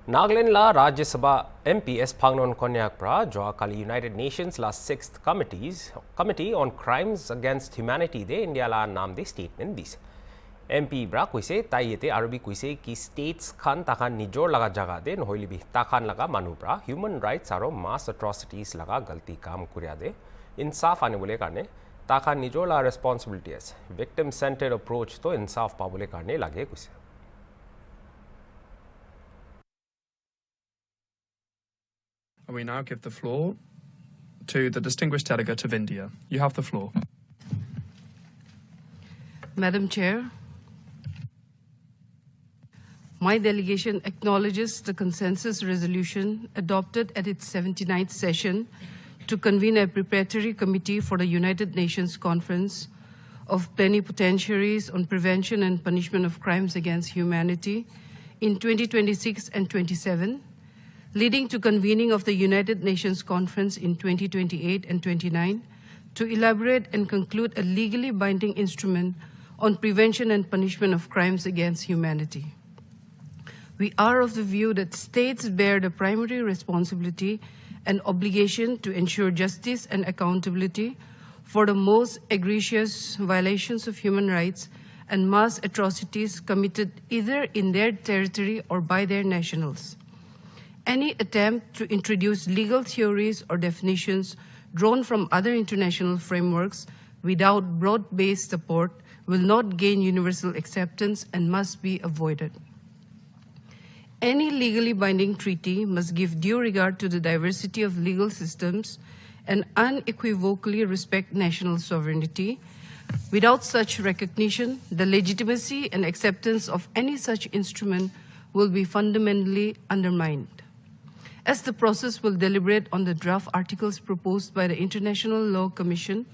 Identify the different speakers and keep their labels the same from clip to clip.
Speaker 1: Nagaland la Rajya Sabha MPS Phangnon Konyak pra Kali United Nations la 6th Committee on Crimes Against Humanity de India la naam de statement dis. MP bra kuise taiyete Arabi kuise ki states khan takhan nijor laga jaga de nohili bi takhan laga manu bra human rights aro mass atrocities laga galti kaam kurya de insaf ane bole karne takhan nijor la responsibility as victim centered approach to insaf pa bole karne lage kuise.
Speaker 2: We now give the floor to the distinguished delegate of India. You have the floor.
Speaker 3: Madam Chair, my delegation acknowledges the consensus resolution adopted at its 79th session to convene a preparatory committee for the United Nations Conference of Plenipotentiaries on Prevention and Punishment of Crimes Against Humanity in 2026 and 27, leading to convening of the United Nations Conference in 2028 and 29 to elaborate and conclude a legally binding instrument on prevention and punishment of crimes against humanity. We are of the view that states bear the primary responsibility and obligation to ensure justice and accountability for the most egregious violations of human rights and mass atrocities committed either in their territory or by their nationals. Any attempt to introduce legal theories or definitions drawn from other international frameworks without broad-based support will not gain universal acceptance and must be avoided. Any legally binding treaty must give due regard to the diversity of legal systems and unequivocally respect national sovereignty. Without such recognition, the legitimacy and acceptance of any such instrument will be fundamentally undermined. As the process will deliberate on the draft articles proposed by the International Law Commission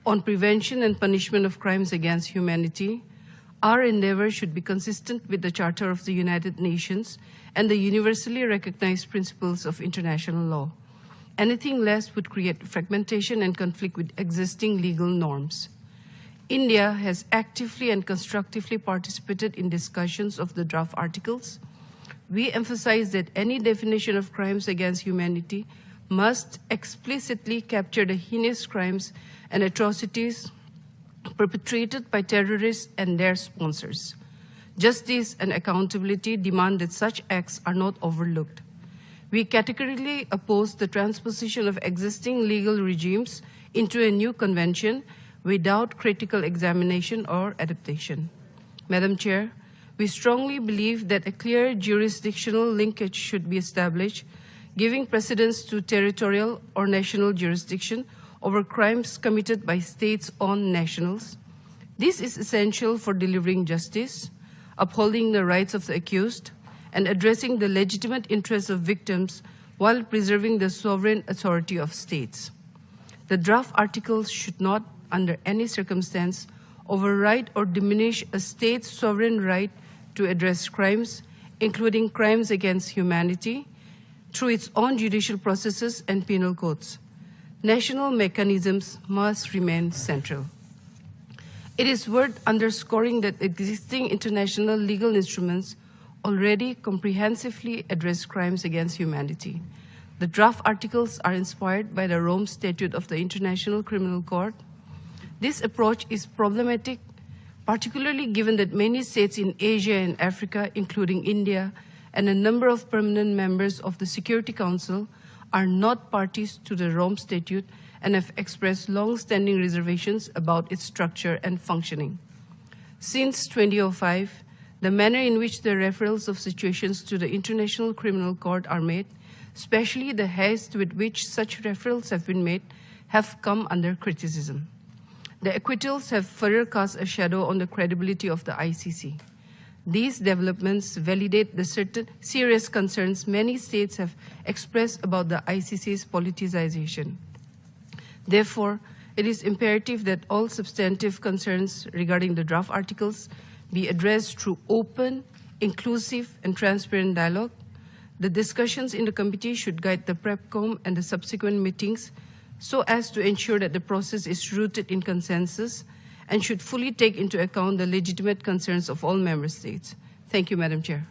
Speaker 3: on Prevention and Punishment of Crimes Against Humanity, our endeavor should be consistent with the Charter of the United Nations and the universally recognized principles of international law. Anything less would create fragmentation and conflict with existing legal norms. India has actively and constructively participated in discussions of the draft articles. We emphasize that any definition of crimes against humanity must explicitly capture the heinous crimes and atrocities perpetrated by terrorists and their sponsors. Justice and accountability demand that such acts are not overlooked. We categorically oppose the transposition of existing legal regimes into a new convention without critical examination or adaptation. Madam Chair, we strongly believe that a clear jurisdictional linkage should be established, giving precedence to territorial or national jurisdiction over crimes committed by states on nationals. This is essential for delivering justice, upholding the rights of the accused, and addressing the legitimate interests of victims while preserving the sovereign authority of states. The draft articles should not, under any circumstance, override or diminish a state's sovereign right to address crimes, including crimes against humanity, through its own judicial processes and penal codes. National mechanisms must remain central. It is worth underscoring that existing international legal instruments already comprehensively address crimes against humanity. The draft articles are inspired by the Rome Statute of the International Criminal Court. This approach is problematic, particularly given that many states in Asia and Africa, including India, and a number of permanent members of the Security Council are not parties to the Rome Statute and have expressed long-standing reservations about its structure and functioning. Since 2005, the manner in which the referrals of situations to the International Criminal Court are made, especially the haste with which such referrals have been made, have come under criticism. The acquittals have further cast a shadow on the credibility of the ICC. These developments validate the certain serious concerns many states have expressed about the ICC's politicization. Therefore, it is imperative that all substantive concerns regarding the draft articles be addressed through open, inclusive, and transparent dialogue. The discussions in the committee should guide the PrepCom and the subsequent meetings so as to ensure that the process is rooted in consensus and should fully take into account the legitimate concerns of all member states. Thank you, Madam Chair.